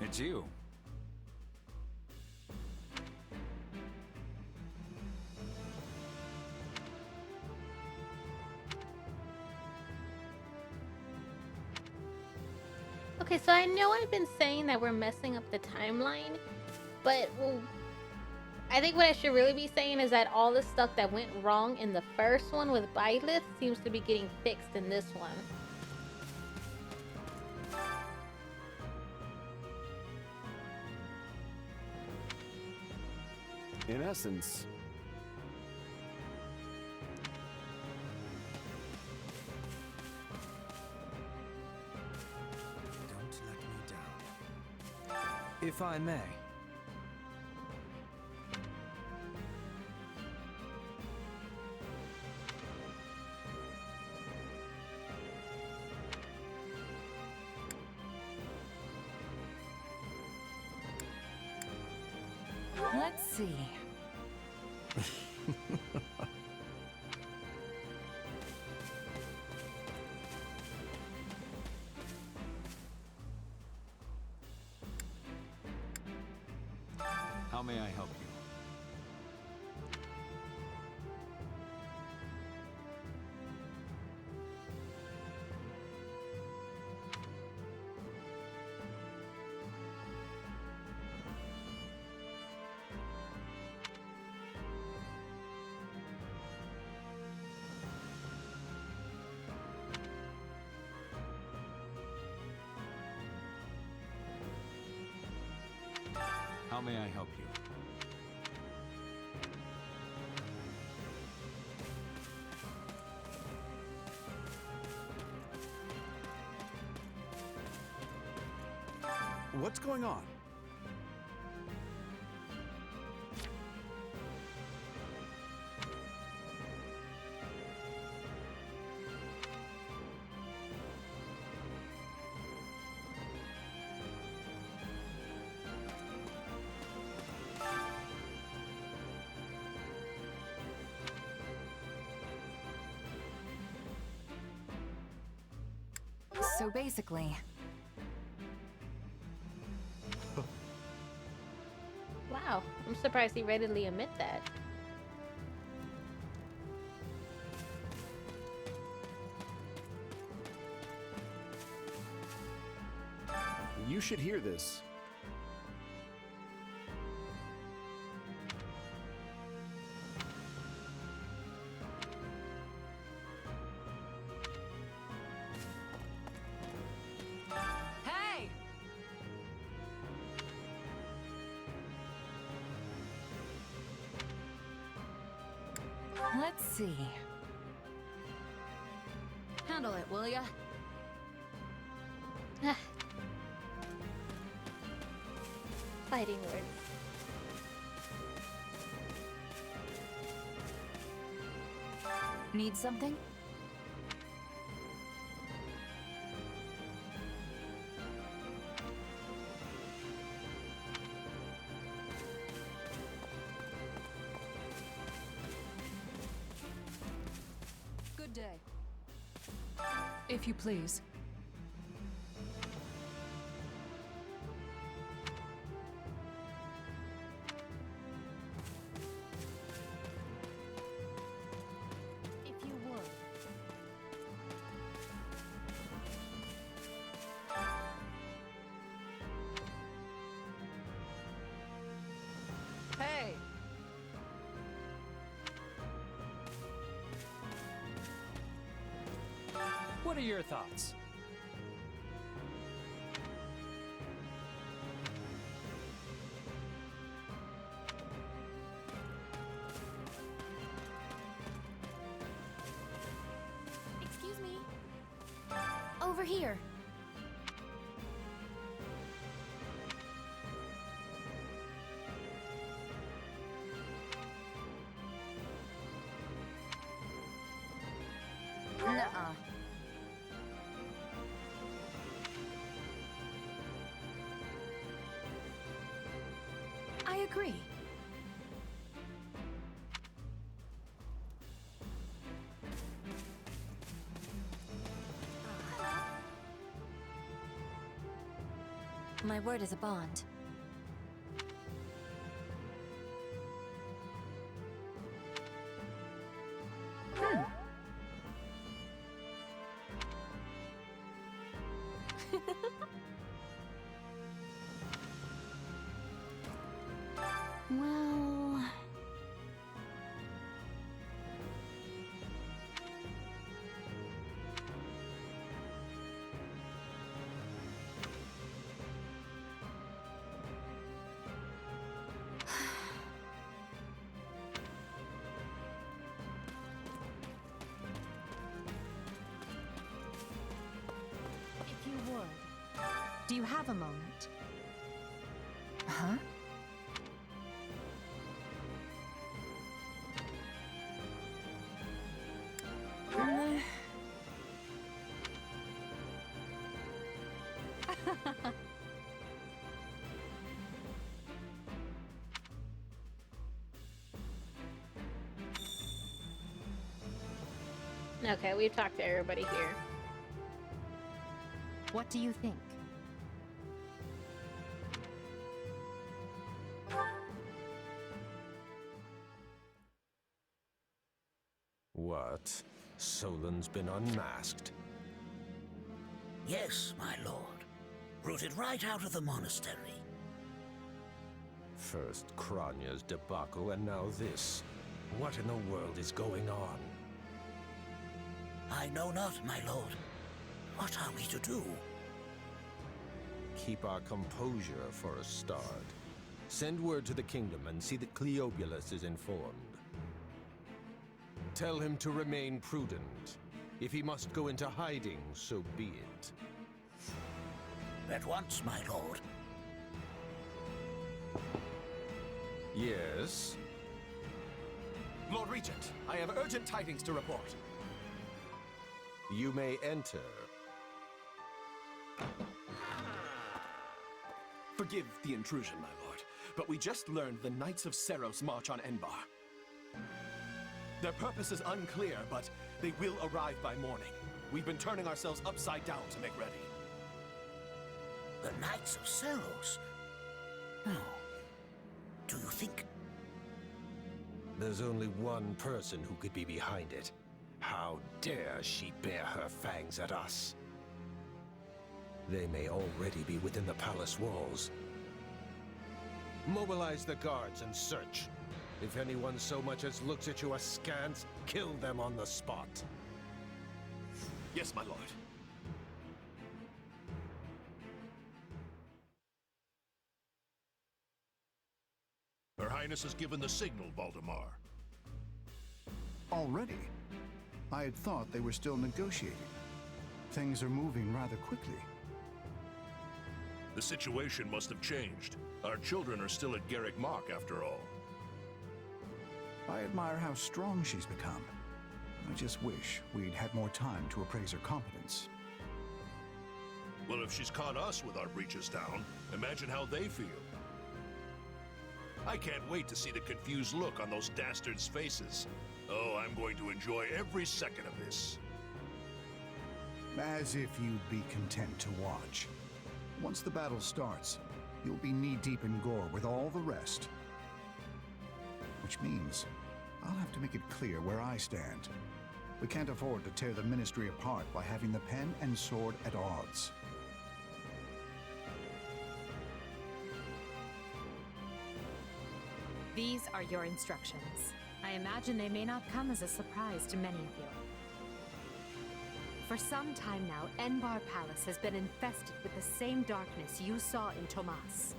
It's you. Okay, so I know I've been saying that we're messing up the timeline, but well, I think what I should really be saying is that all the stuff that went wrong in the first one with Byleth seems to be getting fixed in this one. In essence, Don't let me down. If I may. Let's see. How may I help you? How may I help you? what's going on? So basically, Wow, I'm surprised he readily admit that. You should hear this. hey! Let's see. Handle it, will ya? Fighting words. Need something? Good day. If you please. If you would. Hey! What are your thoughts? Excuse me. Over here. Nuh-uh. I agree. My word is a bond. Well... If you would. Do you have a moment? Huh? Okay, we've talked to everybody here. What do you think? What? Solon's been unmasked? Yes, my lord. Rooted right out of the monastery. First Kranya's debacle, and now this. What in the world is going on? I know not, my lord. What are we to do? Keep our composure for a start. Send word to the kingdom and see that Cleobulus is informed. Tell him to remain prudent. If he must go into hiding, so be it. At once, my lord. Yes? Lord Regent, I have urgent tidings to report. You may enter. Forgive the intrusion, my lord, but we just learned the Knights of Seros march on Enbar. Their purpose is unclear, but they will arrive by morning. We've been turning ourselves upside down to make ready. The Knights of Seros? No. Do you think... There's only one person who could be behind it. How dare she bare her fangs at us? They may already be within the palace walls. Mobilize the guards and search. If anyone so much as looks at you askance, kill them on the spot. Yes, my lord. Her Highness has given the signal, Valdemar. Already? I had thought they were still negotiating. Things are moving rather quickly. The situation must have changed. Our children are still at Garrick Mach, after all. I admire how strong she's become. I just wish we'd had more time to appraise her competence. Well, if she's caught us with our breeches down, imagine how they feel. I can't wait to see the confused look on those dastards' faces. Oh, I'm going to enjoy every second of this. As if you'd be content to watch. Once the battle starts, you'll be knee-deep in gore with all the rest. Which means I'll have to make it clear where I stand. We can't afford to tear the Ministry apart by having the pen and sword at odds. These are your instructions. I imagine they may not come as a surprise to many of you. For some time now, Enbar Palace has been infested with the same darkness you saw in Tomas.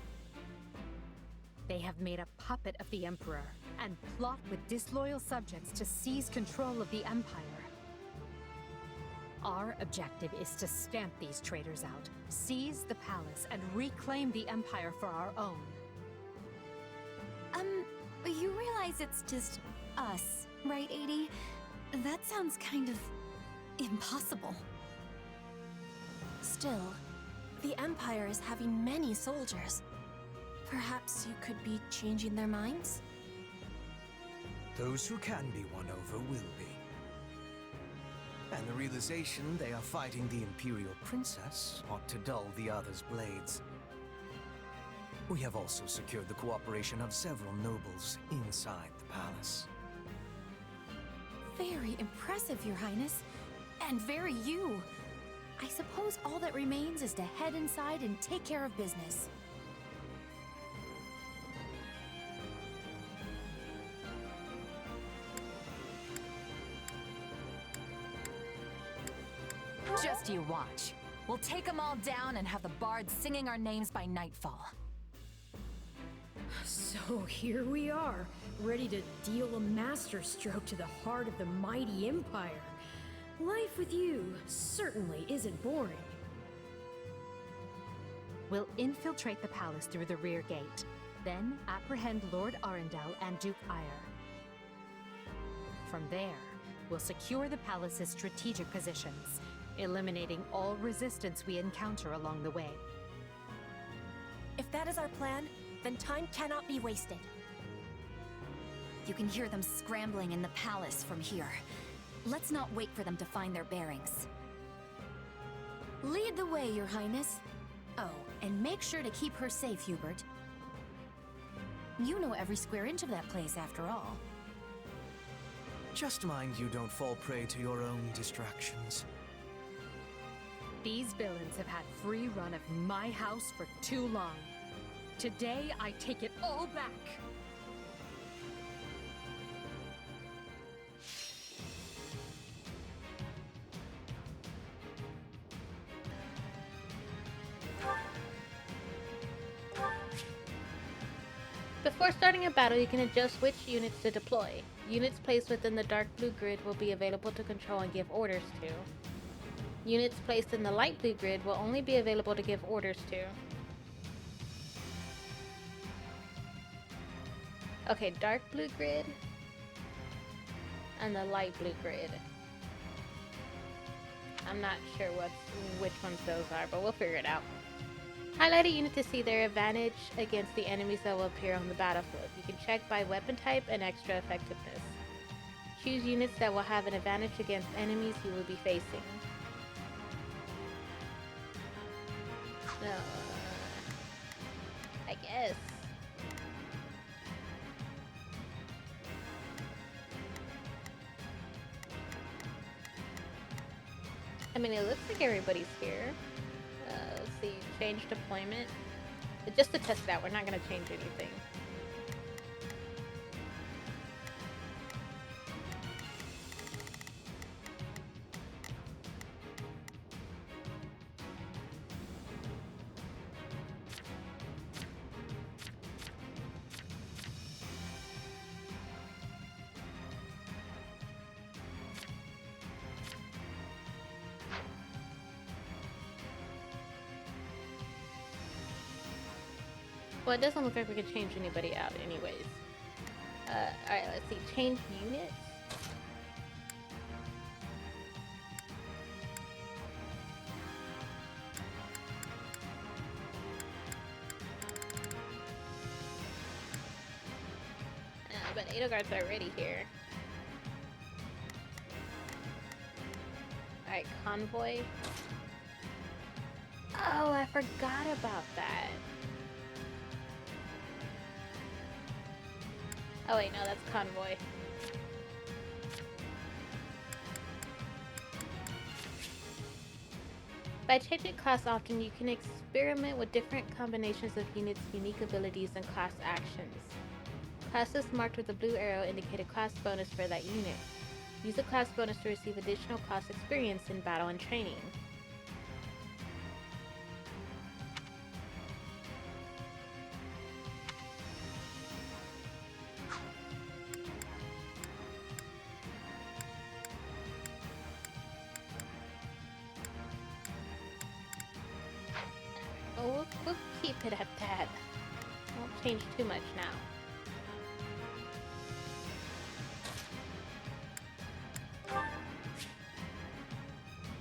They have made a puppet of the Emperor and plot with disloyal subjects to seize control of the Empire. Our objective is to stamp these traitors out, seize the palace, and reclaim the Empire for our own. You realize it's just us, right, Adie? That sounds kind of impossible. Still, the Empire is having many soldiers. Perhaps you could be changing their minds? Those who can be won over will be. And the realization they are fighting the Imperial Princess ought to dull the others' blades. We have also secured the cooperation of several nobles inside the palace. Very impressive, Your Highness. And very you. I suppose all that remains is to head inside and take care of business. Just you watch. We'll take them all down and have the bards singing our names by nightfall. So here we are, ready to deal a masterstroke to the heart of the mighty empire. Life with you certainly isn't boring. We'll infiltrate the palace through the rear gate, then apprehend Lord Arundel and Duke Ire. From there, we'll secure the palace's strategic positions, eliminating all resistance we encounter along the way. If that is our plan, then time cannot be wasted. You can hear them scrambling in the palace from here. Let's not wait for them to find their bearings. Lead the way, Your Highness. Oh, and make sure to keep her safe, Hubert. You know every square inch of that place, after all. Just mind you don't fall prey to your own distractions. These villains have had free run of my house for too long. Today, I take it all back. Before starting a battle, you can adjust which units to deploy. Units placed within the dark blue grid will be available to control and give orders to. Units placed in the light blue grid will only be available to give orders to. Okay, dark blue grid and the light blue grid. I'm not sure which ones those are, but we'll figure it out. Highlight a unit to see their advantage against the enemies that will appear on the battlefield. You can check by weapon type and extra effectiveness. Choose units that will have an advantage against enemies you will be facing. I guess. I mean, it looks like everybody's here. Let's see, change deployment. Just to test it out, we're not going to change anything. Well, it doesn't look like we can change anybody out anyways. Alright, let's see. Change units. But Edelgard's already here. Alright, convoy. Oh, I forgot about that. Oh wait, no, that's convoy. By changing class often, you can experiment with different combinations of units' unique abilities and class actions. Classes marked with a blue arrow indicate a class bonus for that unit. Use a class bonus to receive additional class experience in battle and training. We'll keep it at that. Won't change too much now.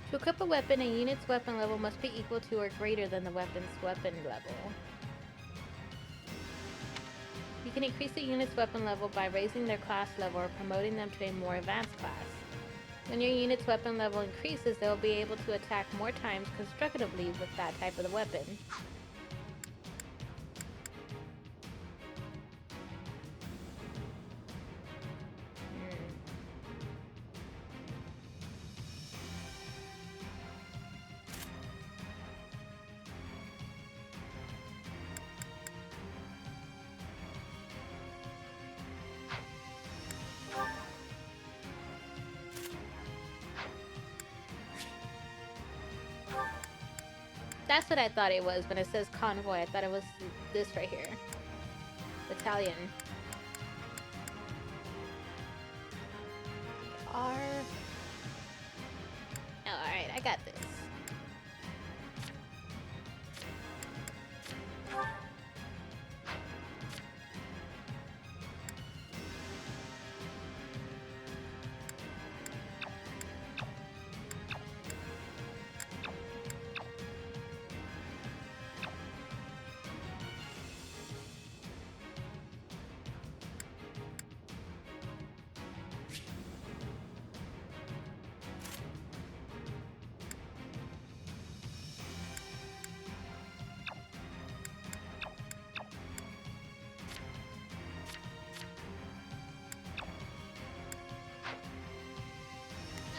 To equip a weapon, a unit's weapon level must be equal to or greater than the weapon's weapon level. You can increase a unit's weapon level by raising their class level or promoting them to a more advanced class. When your unit's weapon level increases, they will be able to attack more times constructively with that type of weapon. That's what I thought it was when it says convoy. I thought it was this right here. Battalion. R. Oh, alright, I got this.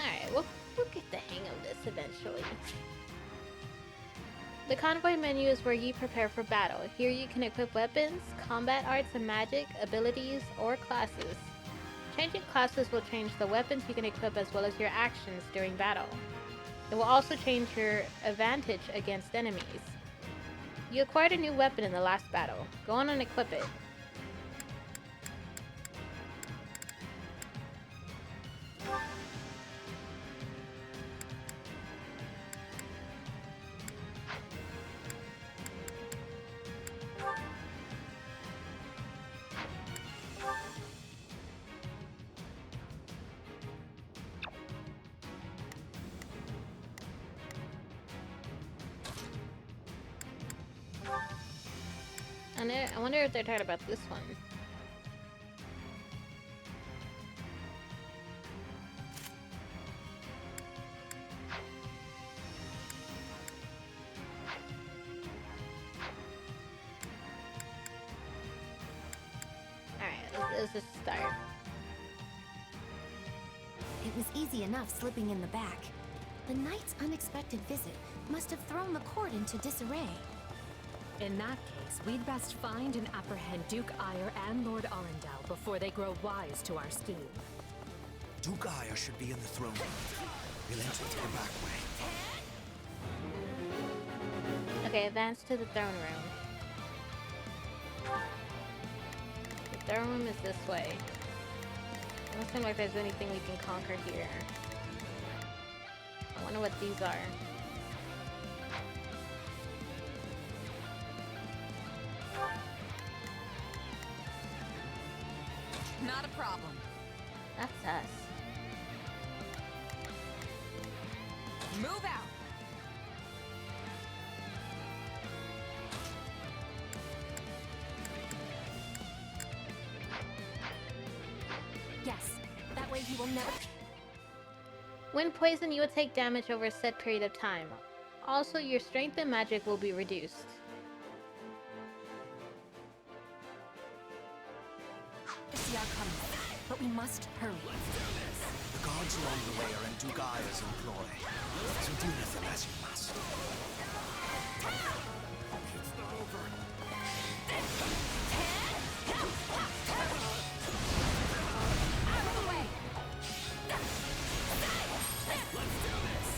Alright, we'll get the hang of this eventually. The convoy menu is where you prepare for battle. Here you can equip weapons, combat arts and magic, abilities, or classes. Changing classes will change the weapons you can equip as well as your actions during battle. It will also change your advantage against enemies. You acquired a new weapon in the last battle. Go on and equip it. I wonder if they're talking about this one. Alright, let's just start. It was easy enough slipping in the back. The knight's unexpected visit must have thrown the court into disarray. In that case, we'd best find and apprehend Duke Ire and Lord Arundel before they grow wise to our scheme. Duke Ire should be in the throne room. We'll enter through the back way. Okay, advance to the throne room. The throne room is this way. Doesn't seem like there's anything we can conquer here. I wonder what these are. Not a problem. That's us. Move out. Yes, that way he will never... When poisoned, you will take damage over a set period of time. Also, your strength and magic will be reduced. See our coming, but we must hurry. The guards along the way are in Duke Ire's employ, so deal with them as you must. It's not over. Out of the way. Let's do this!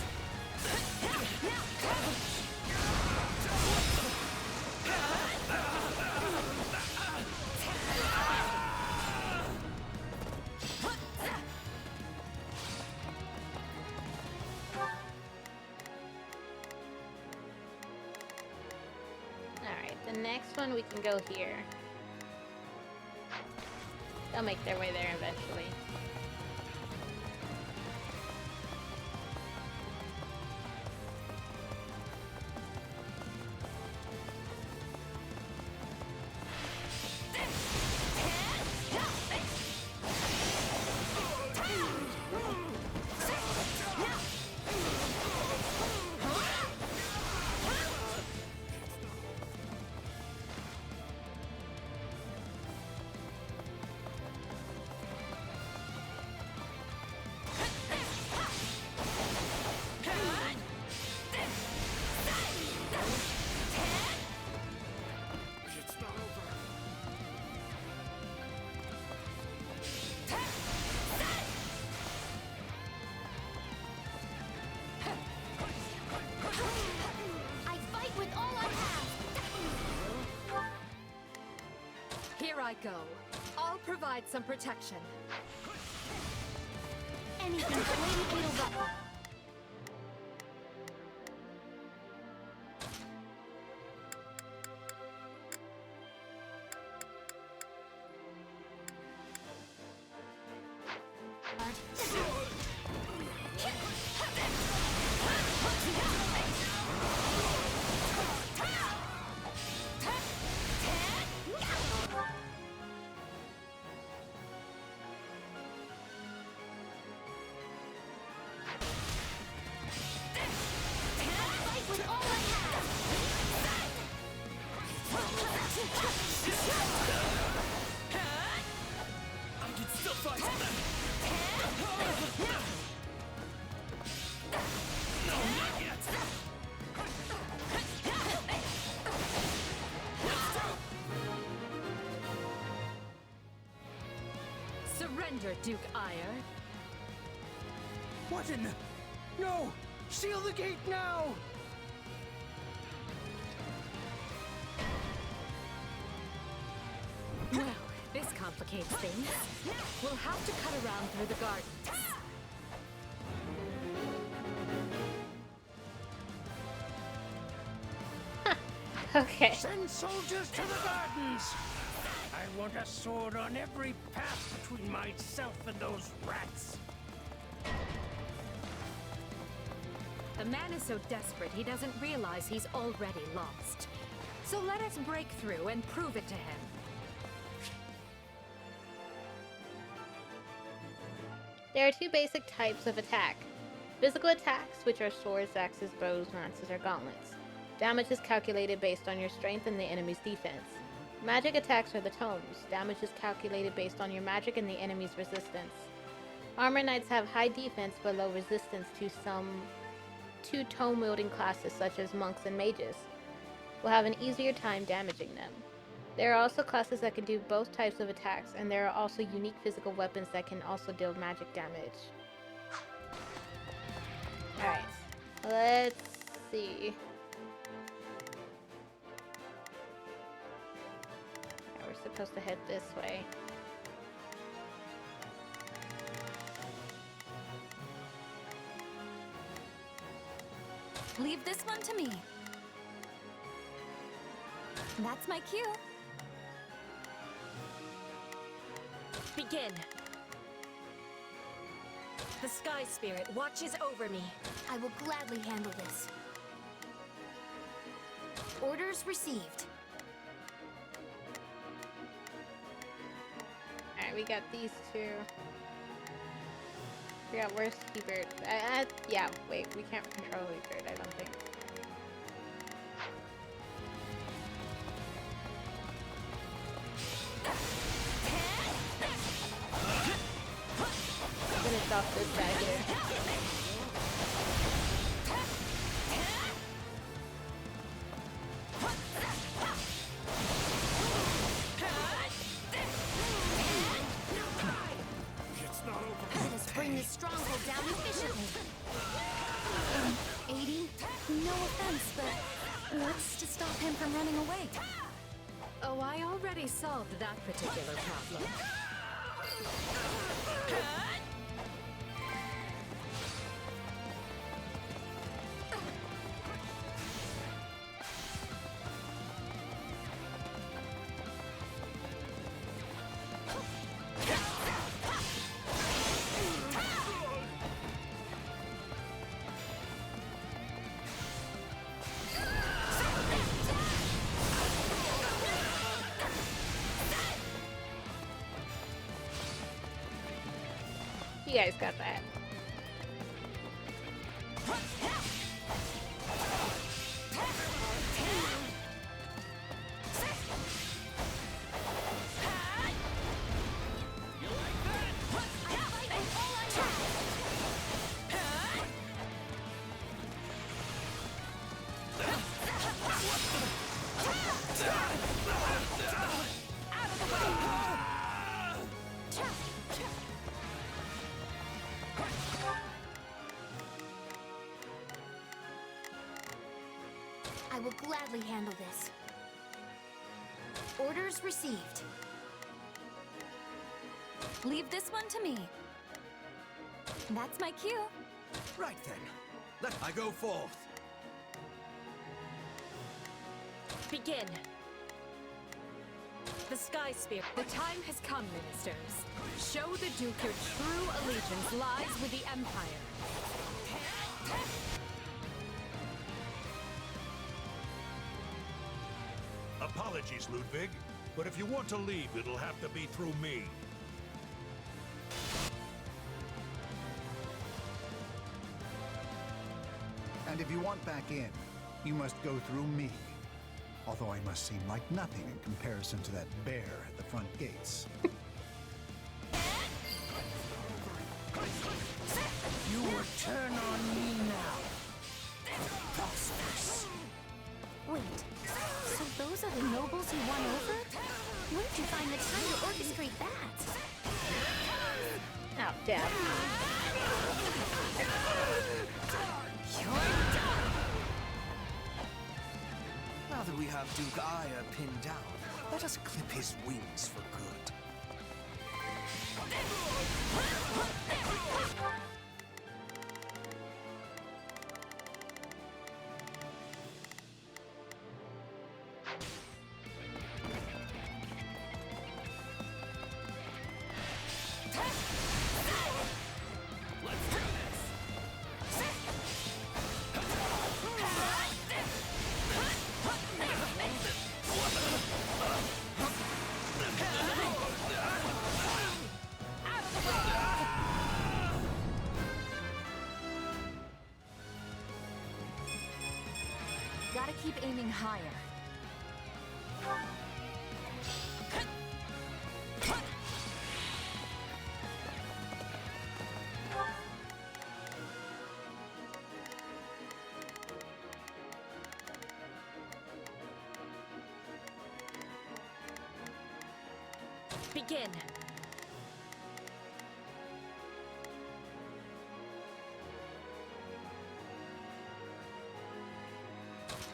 Alright, the next one we can go here. They'll make their way there eventually. I go. I'll provide some protection. Anything but Lady Beetle. Surrender, Duke Ire. What in the... No! Seal the gate now! Well, this complicates things. We'll have to cut around through the gardens. Okay. Send soldiers to the gardens! I want a sword on every path between myself and those rats. The man is so desperate he doesn't realize he's already lost. So let us break through and prove it to him. There are two basic types of attack. Physical attacks, which are swords, axes, bows, lances, or gauntlets. Damage is calculated based on your strength and the enemy's defense. Magic attacks are the tomes. Damage is calculated based on your magic and the enemy's resistance. Armor Knights have high defense but low resistance to some two tome-wielding classes such as monks and mages. Will have an easier time damaging them. There are also classes that can do both types of attacks, and there are also unique physical weapons that can also deal magic damage. Alright, let's see. We're supposed to head this way. Leave this one to me. That's my cue. Begin. The Sky Spirit watches over me. I will gladly handle this. Orders received. Alright, we got these two. We got where's Hebert? Yeah, wait, we can't control Hebert, I don't think. Finish off this guy here. Let us bring this stronghold down efficiently. 80? No offense, but what's to stop him from running away? Oh, I already solved that particular problem. You guys got that. I will gladly handle this. Orders received. Leave this one to me. That's my cue. Right then. Let I go forth. Begin. The Sky Spirit. The time has come, ministers. Show the Duke your true allegiance lies with the Empire. Apologies, Ludwig, but if you want to leave, it'll have to be through me. And if you want back in, you must go through me. Although I must seem like nothing in comparison to that bear at the front gates. You will turn on me now. Wait, so those are the nobles you won over? Where did you find the time to orchestrate that? Oh, damn. Now that we have Duke Aya pinned down, let us clip his wings for good. Gotta keep aiming higher. Begin.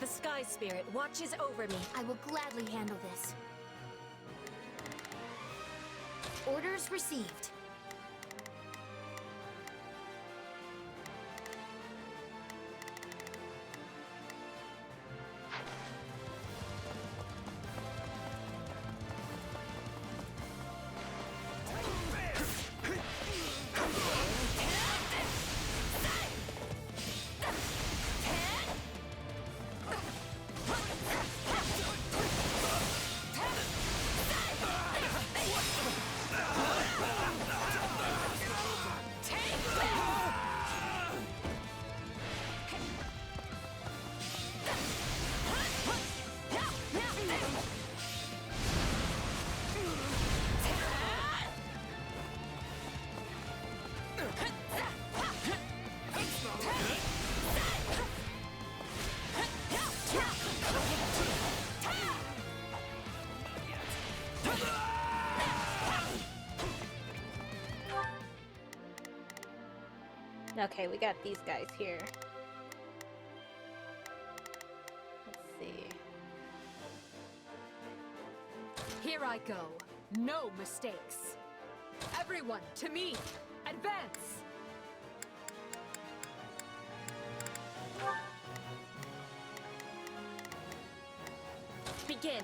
The Sky Spirit watches over me. I will gladly handle this. Orders received. Okay, we got these guys here. Let's see. Here I go. No mistakes. Everyone, to me! Advance! Begin.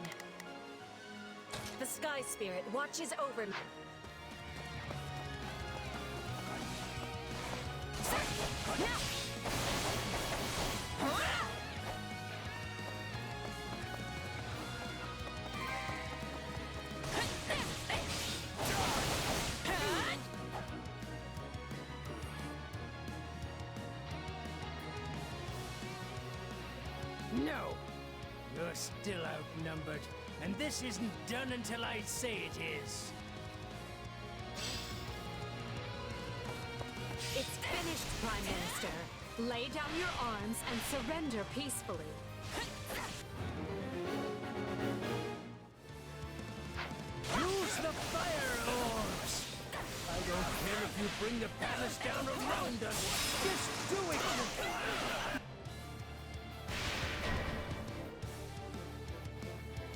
The Sky Spirit watches over me. No! You're still outnumbered, and this isn't done until I say it is. It's finished, Prime Minister. Lay down your arms and surrender peacefully. Use the fire orbs! I don't care if you bring the palace down around us. Just do it!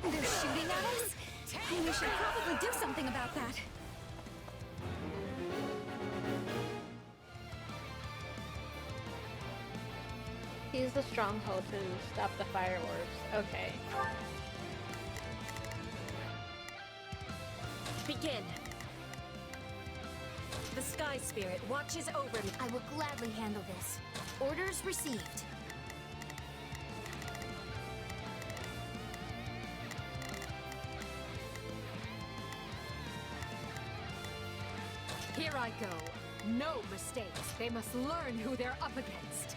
They're shooting at us? We should probably do something about that. Use the stronghold to stop the fire orbs. Okay. Begin. The Sky Spirit watches over me. I will gladly handle this. Orders received. Here I go. No mistakes. They must learn who they're up against.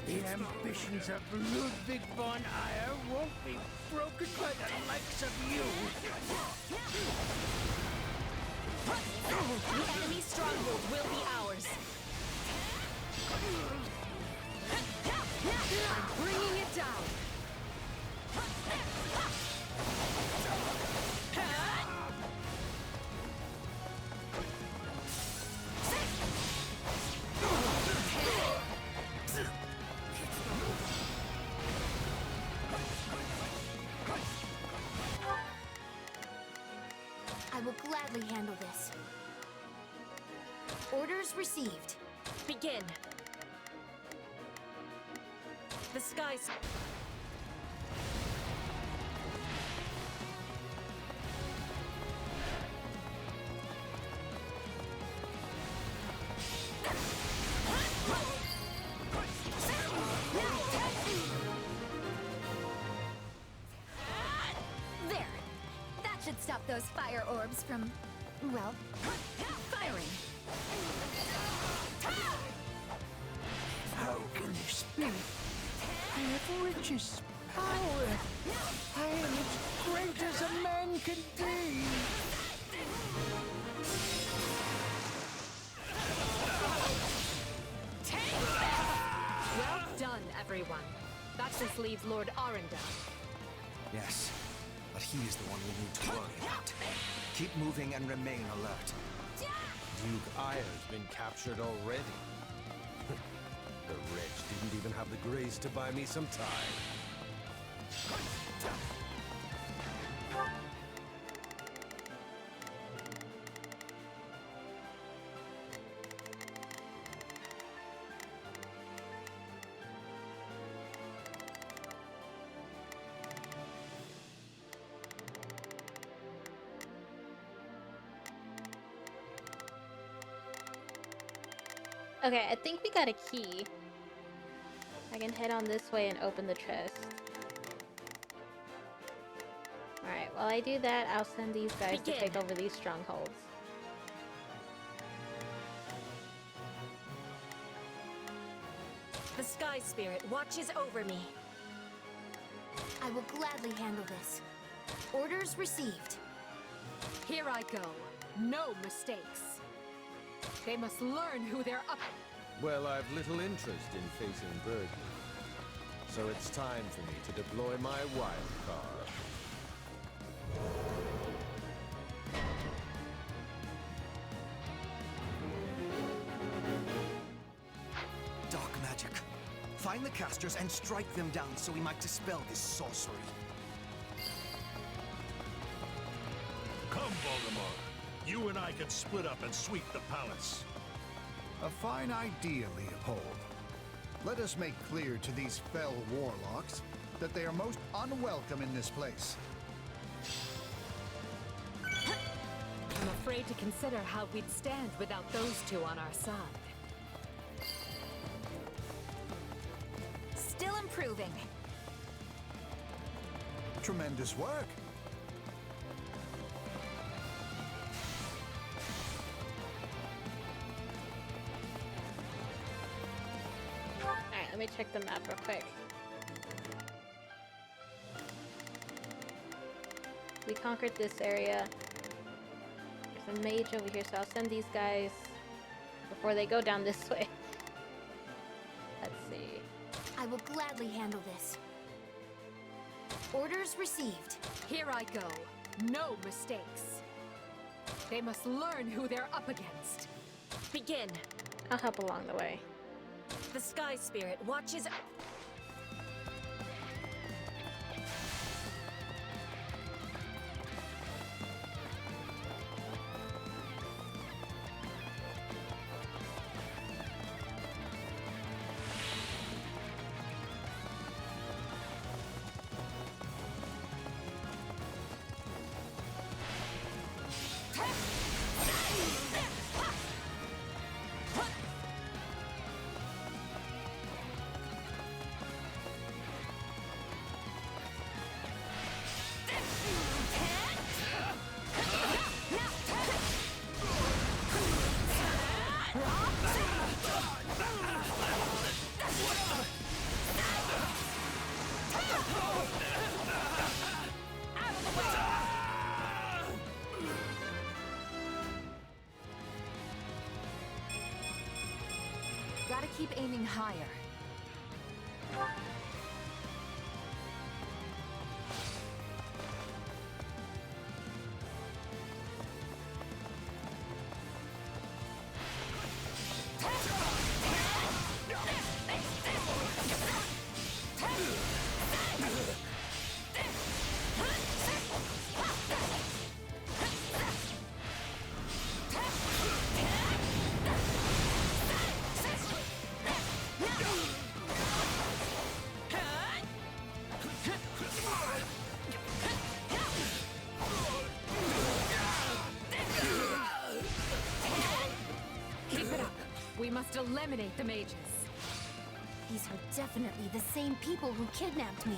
The ambitions of Ludwig von Eyre won't be broken by the likes of you. The enemy stronghold will be ours. I'm bringing it down. I will gladly handle this. Orders received. Begin. The skies. There. That should stop those fire orbs from, well, firing. How can you speak? I have richest power. I am as great as a man can be. Well done, everyone. That just leaves Lord Arundel. Yes, but he is the one we need to worry about. Keep moving and remain alert. Duke Eyre's been captured already. The wretch didn't even have the grace to buy me some time. Okay, I think we got a key. I can head on this way and open the chest. Alright, while I do that, I'll send these guys to take over these strongholds. The Sky Spirit watches over me. I will gladly handle this. Orders received. Here I go. No mistakes. They must learn who they're up. Well, I've little interest in facing Burgundy. So it's time for me to deploy my wild card. Dark magic. Find the casters and strike them down so we might dispel this sorcery. Come, Voldemort. You and I can split up and sweep the palace. A fine idea, Leopold. Let us make clear to these fell warlocks that they are most unwelcome in this place. I'm afraid to consider how we'd stand without those two on our side. Still improving. Tremendous work. Alright, let me check the map real quick. We conquered this area. There's a mage over here, so I'll send these guys before they go down this way. Let's see. I will gladly handle this. Orders received. Here I go. No mistakes. They must learn who they're up against. Begin. I'll help along the way. The Sky Spirit watches. Gotta keep aiming higher. We must eliminate the mages. These are definitely the same people who kidnapped me.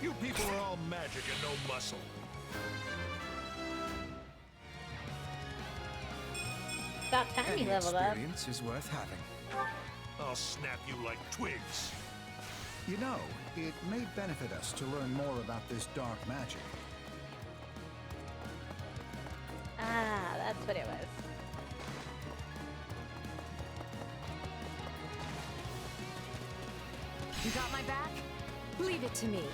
You people are all magic and no muscle. About time you Any leveled up. experience is worth having. I'll snap you like twigs. You know, it may benefit us to learn more about this dark magic. Ah, that's what it was. You got my back? Leave it to me.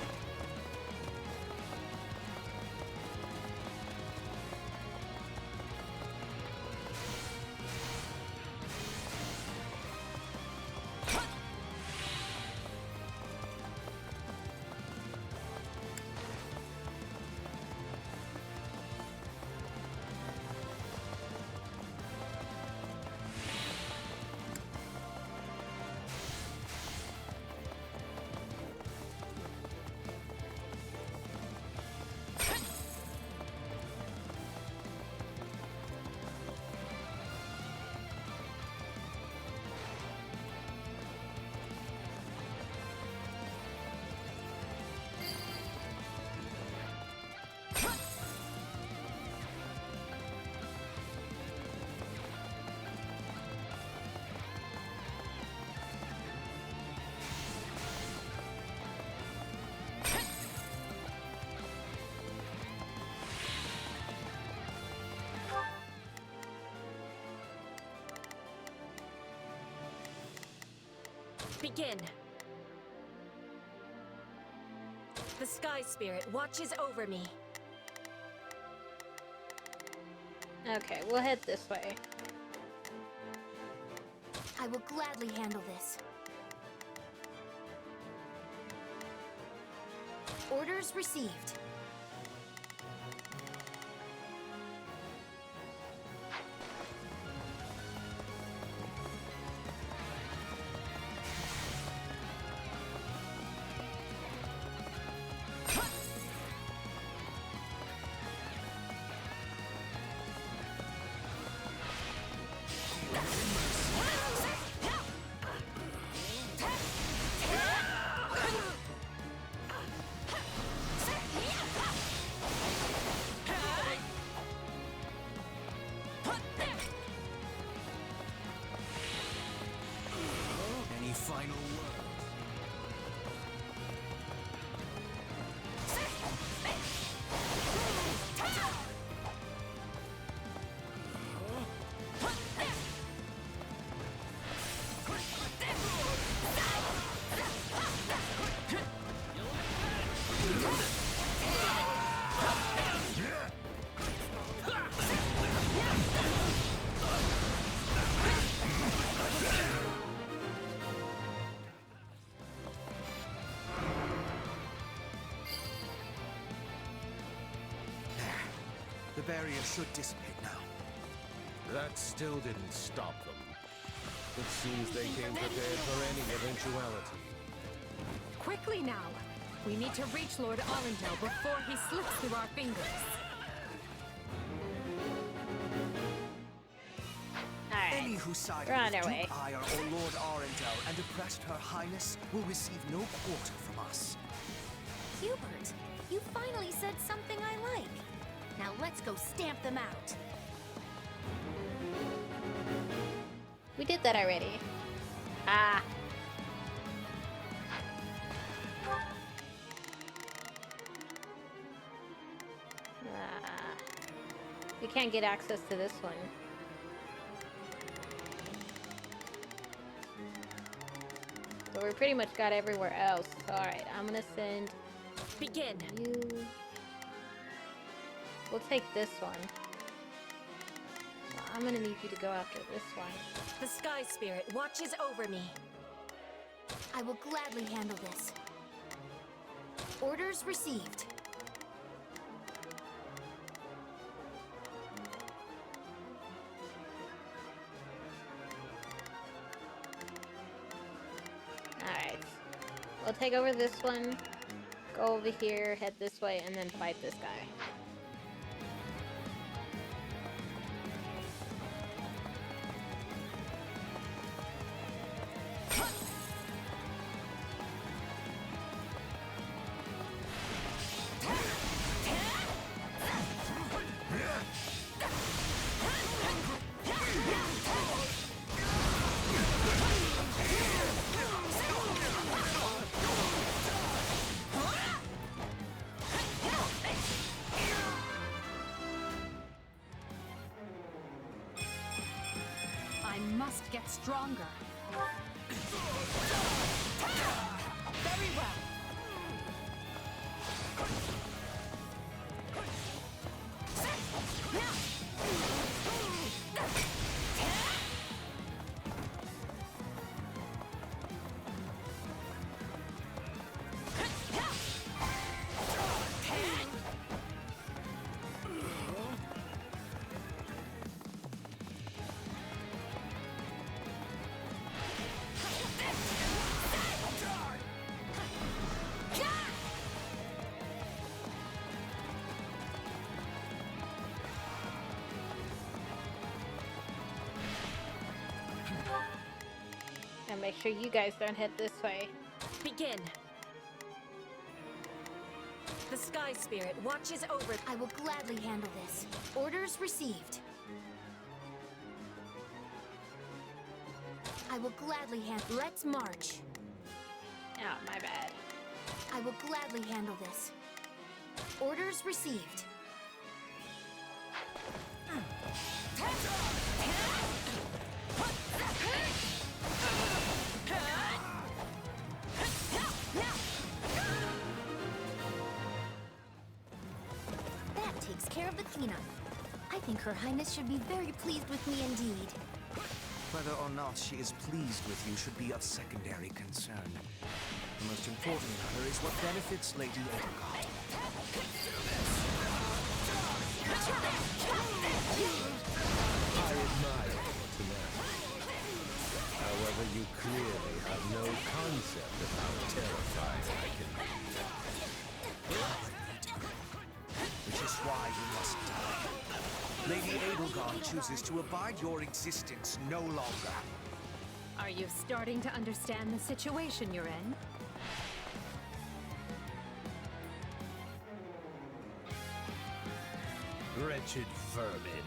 Begin. The Sky Spirit watches over me. Okay, we'll head this way. I will gladly handle this. Orders received. Any final words? The barrier should dissipate now. That still didn't stop them. It seems they came prepared for any eventuality. Quickly now! We need to reach Lord Arundel before he slips through our fingers. Any who sided We're on with our Duke way. Ire or Lord Arundel and oppressed Her Highness will receive no quarter from us. Hubert, you finally said something I like. Now let's go stamp them out. We did that already. Ah. We can't get access to this one. But we pretty much got everywhere else. Alright, I'm gonna send Begin. you. We'll take this one. I'm gonna need you to go after this one. The Sky Spirit watches over me. I will gladly handle this. Orders received. Alright. We'll take over this one. Go over here, head this way, and then fight this guy. I must get stronger. Very well. And make sure you guys don't head this way. Begin. The Sky Spirit watches over. I will gladly handle this. Orders received. I will gladly handle. Let's march. Oh, my bad. I will gladly handle this. Orders received. That takes care of the cleanup. I think Her Highness should be very pleased with me indeed. Whether or not she is pleased with you should be of secondary concern. The most important matter is what benefits Lady Edelgard. I admire your tenacity. However, you clearly have no concept of how terrifying I can be. Which is why you must die. Lady Edelgard chooses to abide your existence no longer. Are you starting to understand the situation you're in? Wretched vermin.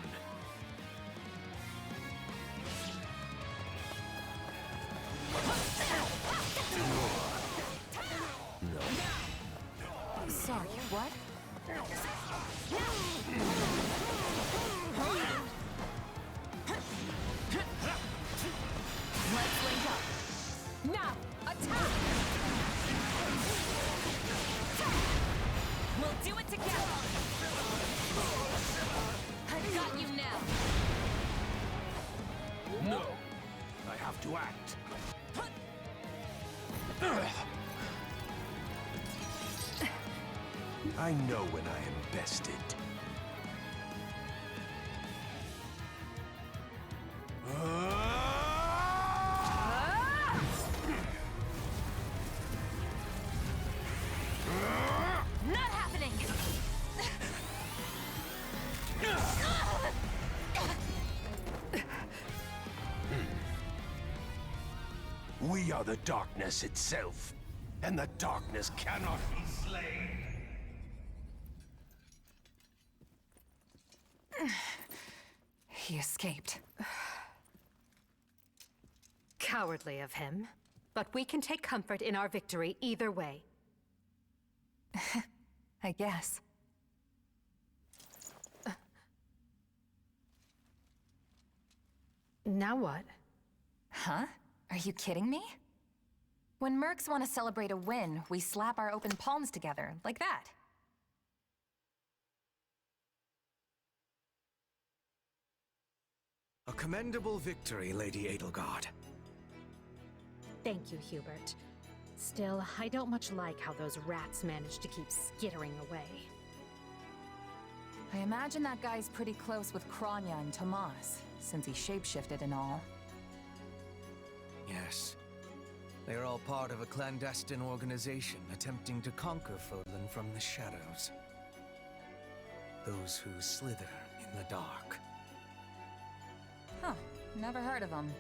Sorry, what? Let's link up. Now, attack! We'll do it together! I've got you now! No, I have to act. I know when I am bested. are the darkness itself, and the darkness cannot be slain. He escaped. Cowardly of him. But we can take comfort in our victory either way. I guess. Now what? Huh? Are you kidding me? When mercs want to celebrate a win, we slap our open palms together, like that. A commendable victory, Lady Edelgard. Thank you, Hubert. Still, I don't much like how those rats managed to keep skittering away. I imagine that guy's pretty close with Kranya and Tomas, since he shapeshifted and all. Yes. They are all part of a clandestine organization attempting to conquer Fodlan from the shadows. Those who slither in the dark. Huh. Never heard of him.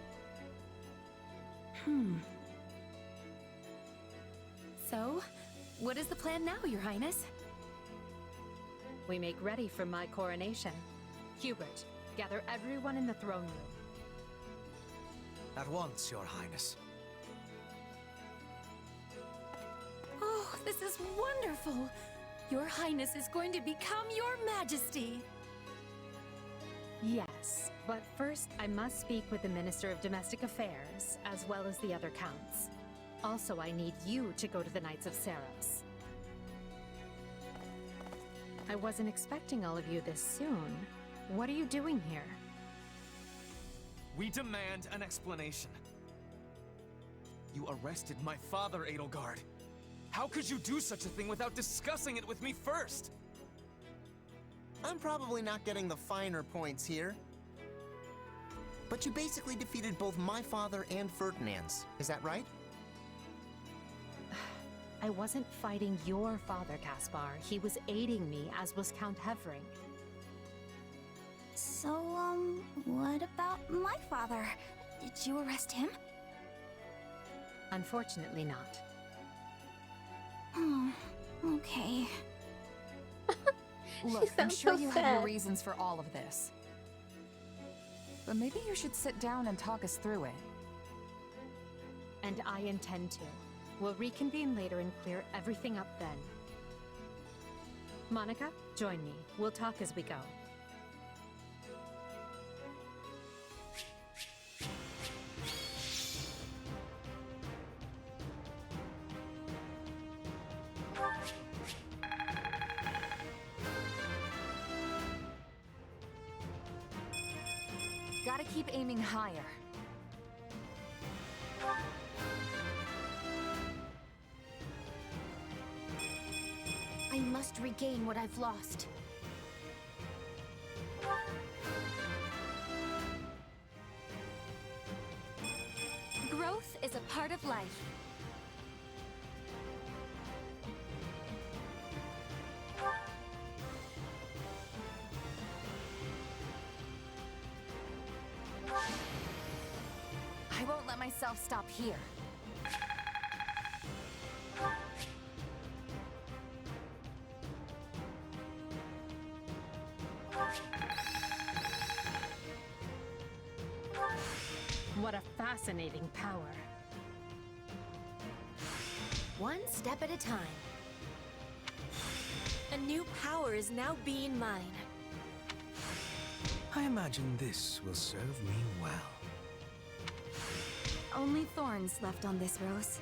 So, what is the plan now, Your Highness? We make ready for my coronation. Hubert, gather everyone in the throne room. At once, Your Highness. Oh, this is wonderful! Your Highness is going to become Your Majesty! Yes, but first I must speak with the Minister of Domestic Affairs, as well as the other counts. Also, I need you to go to the Knights of Seros. I wasn't expecting all of you this soon. What are you doing here? We demand an explanation. You arrested my father, Edelgard. How could you do such a thing without discussing it with me first? I'm probably not getting the finer points here. But you basically defeated both my father and Ferdinand's. Is that right? I wasn't fighting your father, Caspar. He was aiding me, as was Count Hevering. So, what about my father? Did you arrest him? Unfortunately not. Oh, okay. Look, I'm sounds sure so you have sad. your reasons for all of this. But maybe you should sit down and talk us through it. And I intend to. We'll reconvene later and clear everything up then. Monica, join me. We'll talk as we go. Gotta keep aiming higher. I must regain what I've lost. Growth is a part of life. I won't let myself stop here. What a fascinating power. One step at a time. A new power is now being mine. I imagine this will serve me well. Only thorns left on this rose.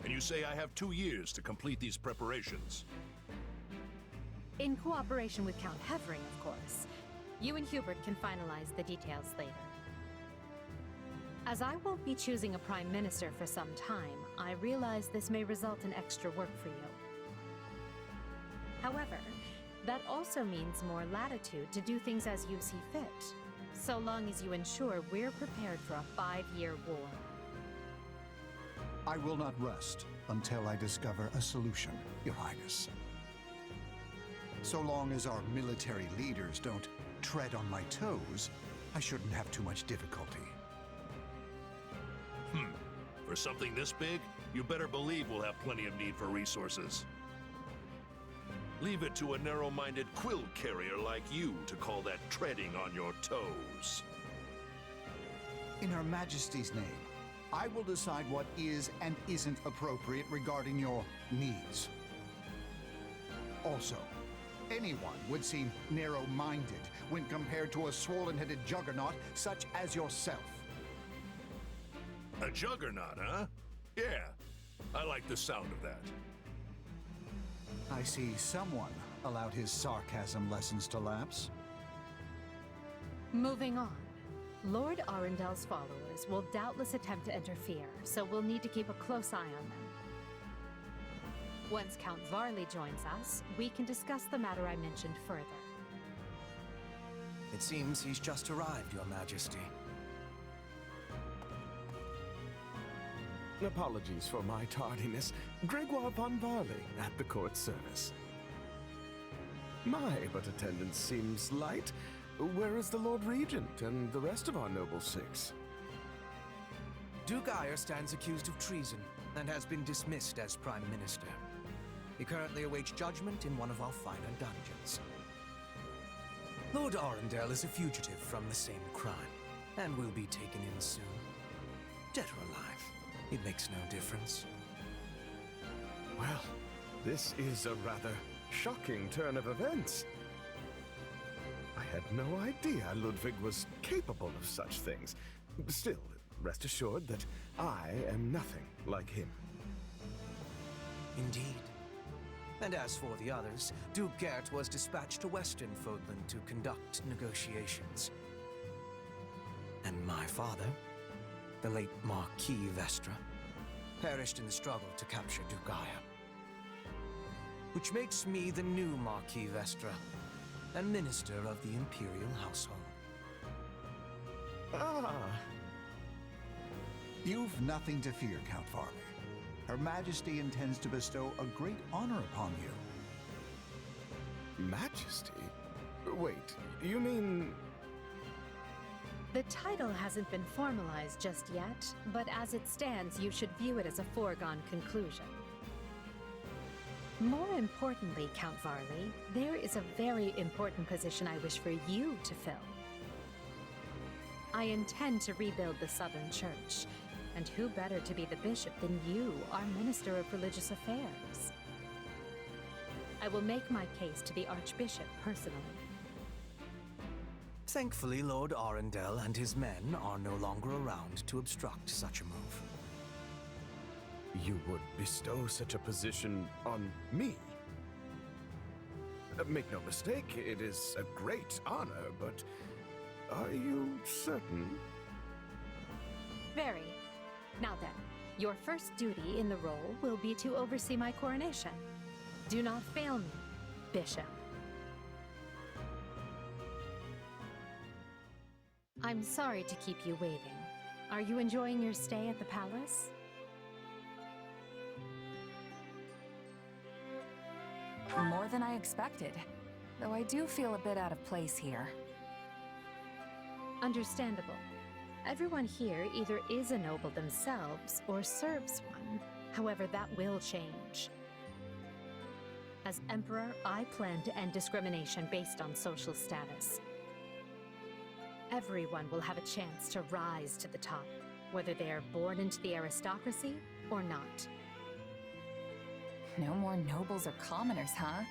And you say I have 2 years to complete these preparations. In cooperation with Count Hevering, of course. You and Hubert can finalize the details later. As I won't be choosing a Prime Minister for some time, I realize this may result in extra work for you. However, That also means more latitude to do things as you see fit, so long as you ensure we're prepared for a 5-year war. I will not rest until I discover a solution, Your Highness. So long as our military leaders don't tread on my toes, I shouldn't have too much difficulty. For something this big, you better believe we'll have plenty of need for resources. Leave it to a narrow-minded quill carrier like you to call that treading on your toes. In Her Majesty's name, I will decide what is and isn't appropriate regarding your needs. Also, anyone would seem narrow-minded when compared to a swollen-headed juggernaut such as yourself. A juggernaut, huh? Yeah, I like the sound of that. I see someone allowed his sarcasm lessons to lapse. Moving on. Lord Arendel's followers will doubtless attempt to interfere, so we'll need to keep a close eye on them. Once Count Varley joins us, we can discuss the matter I mentioned further. It seems he's just arrived, Your Majesty. Apologies for my tardiness. Gregoire von Varley at the court service. My, but attendance seems light. Where is the Lord Regent and the rest of our noble six? Duke Eyre stands accused of treason and has been dismissed as Prime Minister. He currently awaits judgment in one of our finer dungeons. Lord Arundel is a fugitive from the same crime, and will be taken in soon. Dead or alive, it makes no difference. Well, this is a rather shocking turn of events. I had no idea Ludwig was capable of such things. Still, rest assured that I am nothing like him. Indeed. And as for the others, Duke Gert was dispatched to Western Fodland to conduct negotiations. And my father, the late Marquis Vestra, perished in the struggle to capture Duke Eyre. Which makes me the new Marquis Vestra, and Minister of the Imperial Household. Ah! You've nothing to fear, Count Varley. Her Majesty intends to bestow a great honor upon you. Majesty? Wait, you mean... The title hasn't been formalized just yet, but as it stands, you should view it as a foregone conclusion. More importantly, Count Varley, there is a very important position I wish for you to fill. I intend to rebuild the Southern Church, and who better to be the bishop than you, our Minister of Religious Affairs? I will make my case to the Archbishop personally. Thankfully, Lord Arundel and his men are no longer around to obstruct such a move. You would bestow such a position on me? Make no mistake, it is a great honor, but are you certain? Very. Now then, your first duty in the role will be to oversee my coronation. Do not fail me, Bishop. I'm sorry to keep you waiting. Are you enjoying your stay at the palace? More than I expected, though I do feel a bit out of place here. Understandable. Everyone here either is a noble themselves or serves one. However, that will change. As Emperor, I plan to end discrimination based on social status. Everyone will have a chance to rise to the top, whether they are born into the aristocracy or not. No more nobles or commoners, huh?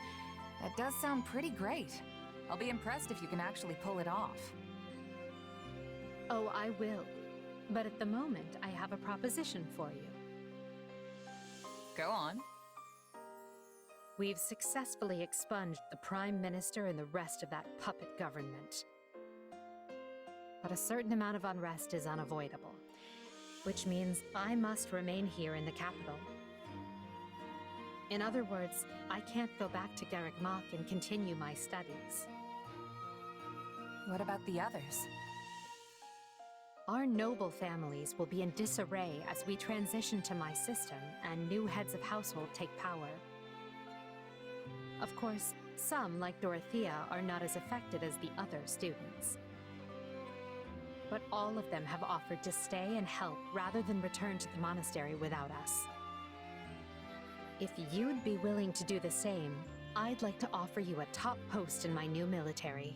That does sound pretty great. I'll be impressed if you can actually pull it off. Oh, I will. But at the moment, I have a proposition for you. Go on. We've successfully expunged the Prime Minister and the rest of that puppet government. But a certain amount of unrest is unavoidable, which means I must remain here in the capital. In other words, I can't go back to Garreg Mach and continue my studies. What about the others? Our noble families will be in disarray as we transition to my system and new heads of household take power. Of course, some, like Dorothea, are not as affected as the other students. But all of them have offered to stay and help rather than return to the monastery without us. If you'd be willing to do the same, I'd like to offer you a top post in my new military.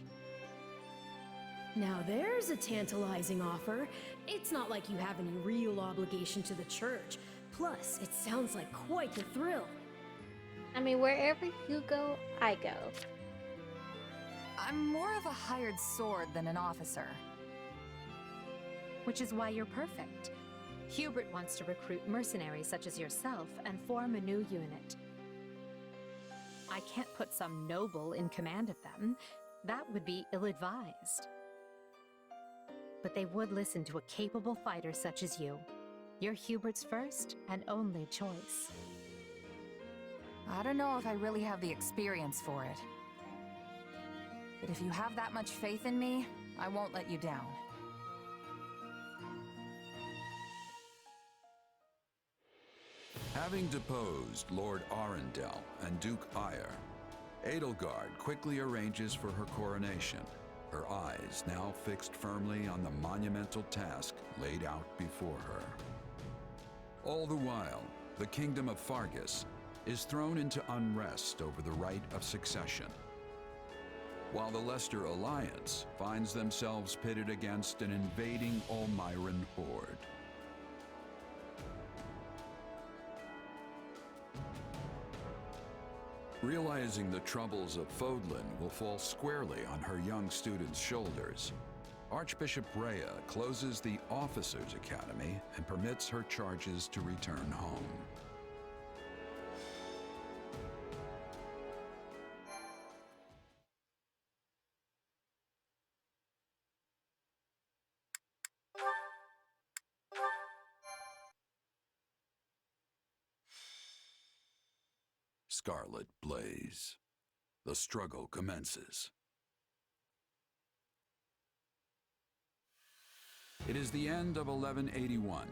Now there's a tantalizing offer. It's not like you have any real obligation to the church. Plus, it sounds like quite the thrill. I mean, wherever you go, I go. I'm more of a hired sword than an officer. Which is why you're perfect. Hubert wants to recruit mercenaries such as yourself and form a new unit. I can't put some noble in command of them. That would be ill-advised. But they would listen to a capable fighter such as you. You're Hubert's first and only choice. I don't know if I really have the experience for it. But if you have that much faith in me, I won't let you down. Having deposed Lord Arundel and Duke Eyre, Edelgard quickly arranges for her coronation, her eyes now fixed firmly on the monumental task laid out before her. All the while, the kingdom of Fargus is thrown into unrest over the right of succession, while the Leicester Alliance finds themselves pitted against an invading Almiran horde. Realizing the troubles of Fodlan will fall squarely on her young students' shoulders, Archbishop Rhea closes the Officers' Academy and permits her charges to return home. Scarlet blaze. The struggle commences. It is the end of 1181.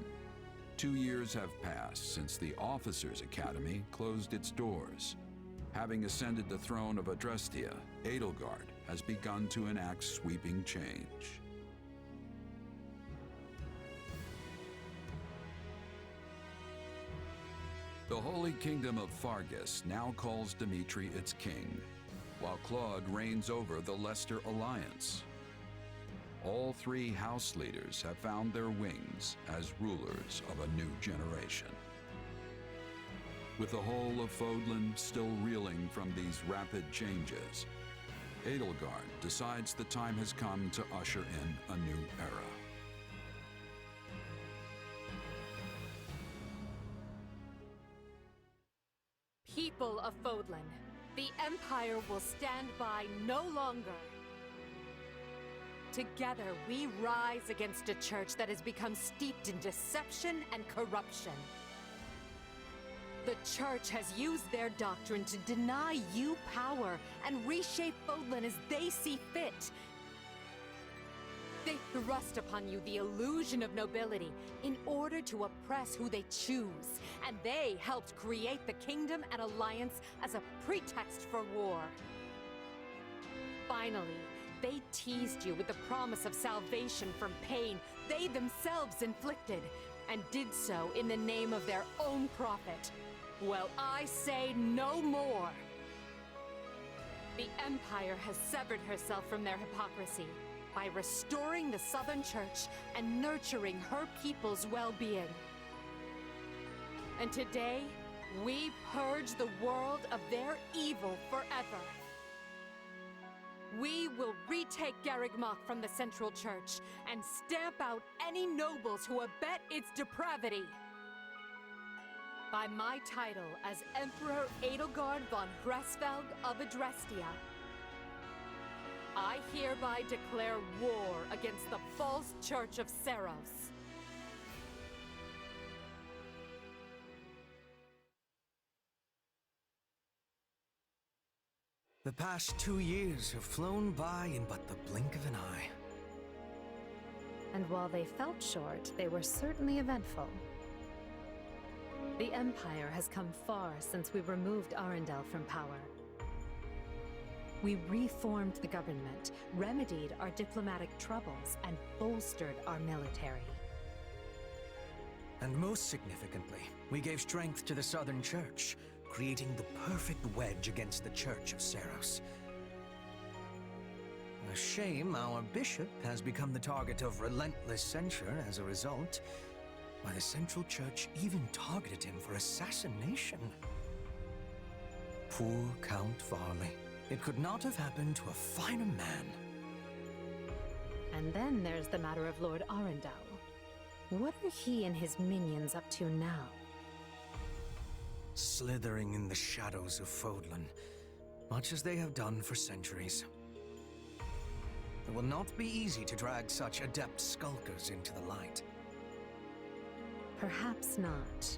2 years have passed since the Officers' Academy closed its doors. Having ascended the throne of Adrestia, Edelgard has begun to enact sweeping change. The Holy Kingdom of Fargus now calls Dimitri its king, while Claude reigns over the Leicester Alliance. All three house leaders have found their wings as rulers of a new generation. With the whole of Fodlan still reeling from these rapid changes, Edelgard decides the time has come to usher in a new era. People of Fodlan, the Empire will stand by no longer. Together, we rise against a church that has become steeped in deception and corruption. The church has used their doctrine to deny you power and reshape Fodlan as they see fit. They thrust upon you the illusion of nobility in order to oppress who they choose, and they helped create the Kingdom and Alliance as a pretext for war. Finally, they teased you with the promise of salvation from pain they themselves inflicted, and did so in the name of their own profit. Well, I say no more. The Empire has severed herself from their hypocrisy by restoring the Southern Church and nurturing her people's well-being. And today, we purge the world of their evil forever. We will retake Garreg Mach from the Central Church and stamp out any nobles who abet its depravity. By my title as Emperor Edelgard von Hresvelg of Adrestia, I hereby declare war against the false Church of Seros. The past 2 years have flown by in but the blink of an eye. And while they felt short, they were certainly eventful. The Empire has come far since we removed Arundel from power. We reformed the government, remedied our diplomatic troubles, and bolstered our military. And most significantly, we gave strength to the Southern Church, creating the perfect wedge against the Church of Seros. A shame our bishop has become the target of relentless censure as a result. Why, the Central Church even targeted him for assassination. Poor Count Varley. It could not have happened to a finer man. And then there's the matter of Lord Arundel. What are he and his minions up to now? Slithering in the shadows of Fodlan, much as they have done for centuries. It will not be easy to drag such adept skulkers into the light. Perhaps not.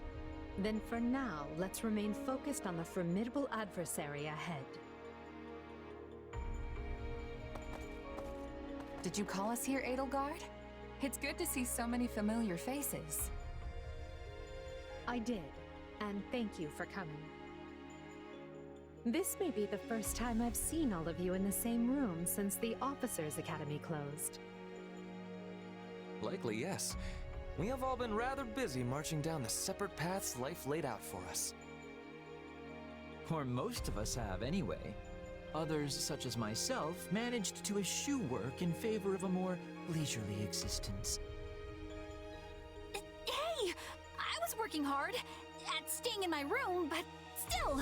Then for now, let's remain focused on the formidable adversary ahead. Did you call us here, Edelgard? It's good to see so many familiar faces. I did, and thank you for coming. This may be the first time I've seen all of you in the same room since the Officers' Academy closed. Likely, yes. We have all been rather busy marching down the separate paths life laid out for us. Or most of us have, anyway. Others, such as myself, managed to eschew work in favor of a more leisurely existence. Hey! I was working hard at staying in my room, but still...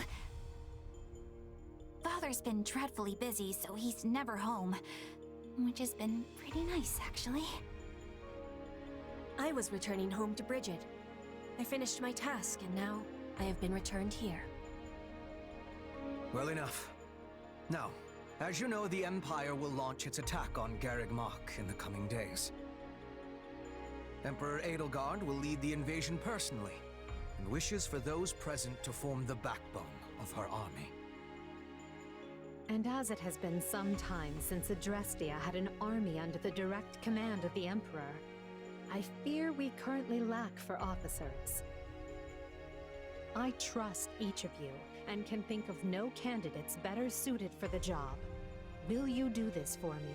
Father's been dreadfully busy, so he's never home. Which has been pretty nice, actually. I was returning home to Bridget. I finished my task, and now I have been returned here. Well, enough. Now, as you know, the Empire will launch its attack on Garreg Mach in the coming days. Emperor Edelgard will lead the invasion personally, and wishes for those present to form the backbone of her army. And as it has been some time since Adrestia had an army under the direct command of the Emperor, I fear we currently lack for officers. I trust each of you, and can think of no candidates better suited for the job. Will you do this for me?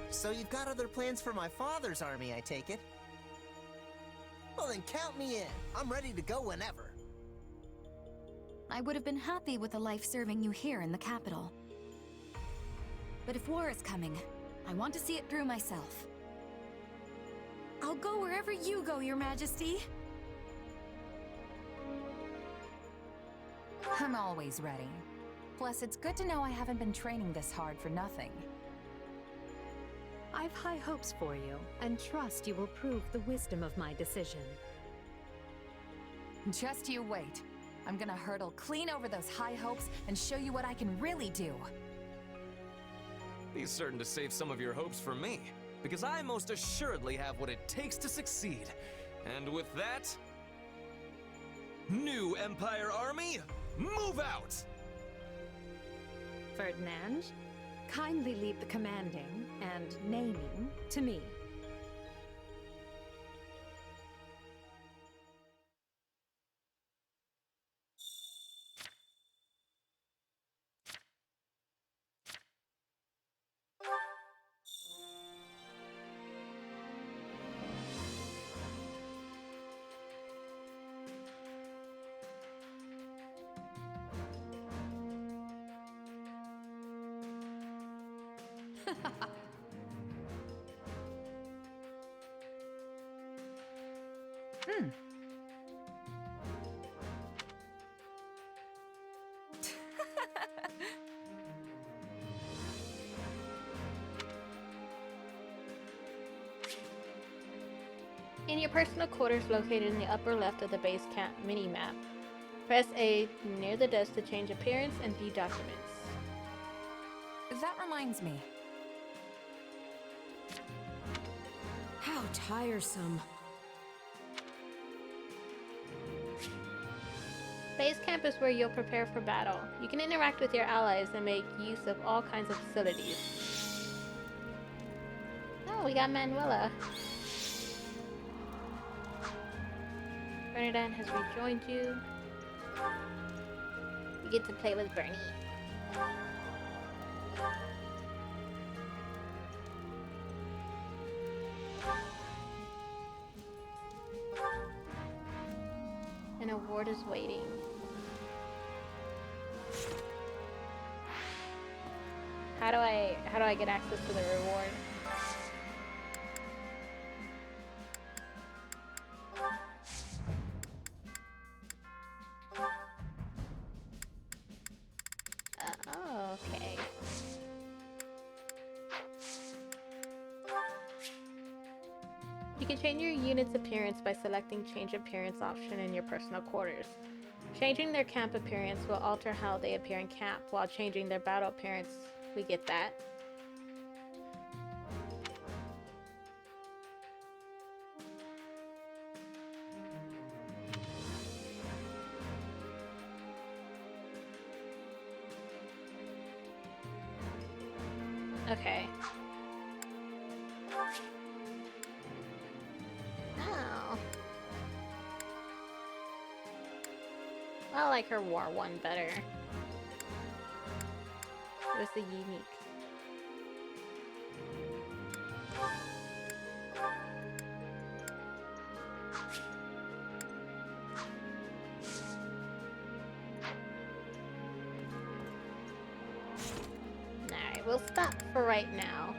So you've got other plans for my father's army, I take it? Well then count me in. I'm ready to go whenever. I would have been happy with a life serving you here in the capital. But if war is coming, I want to see it through myself. I'll go wherever you go, Your Majesty. I'm always ready. Plus, it's good to know I haven't been training this hard for nothing. I've high hopes for you, and trust you will prove the wisdom of my decision. Just you wait. I'm gonna hurdle clean over those high hopes and show you what I can really do. Be certain to save some of your hopes for me, because I most assuredly have what it takes to succeed. And with that, new Empire Army, move out! Ferdinand, kindly leave the commanding and naming to me. In your personal quarters located in the upper left of the base camp mini-map, press A near the desk to change appearance and view documents. That reminds me. How tiresome. Base camp is where you'll prepare for battle. You can interact with your allies and make use of all kinds of facilities. Oh, we got Manuela. Bernadette has rejoined you. You get to play with Bernie. An award is waiting. How do I get access to the reward? Oh, okay. You can change your unit's appearance by selecting Change Appearance option in your personal quarters. Changing their camp appearance will alter how they appear in camp, while changing their battle appearance, we get that. Okay. Oh. I like her war one better. It was the unique. Alright, we'll stop for right now.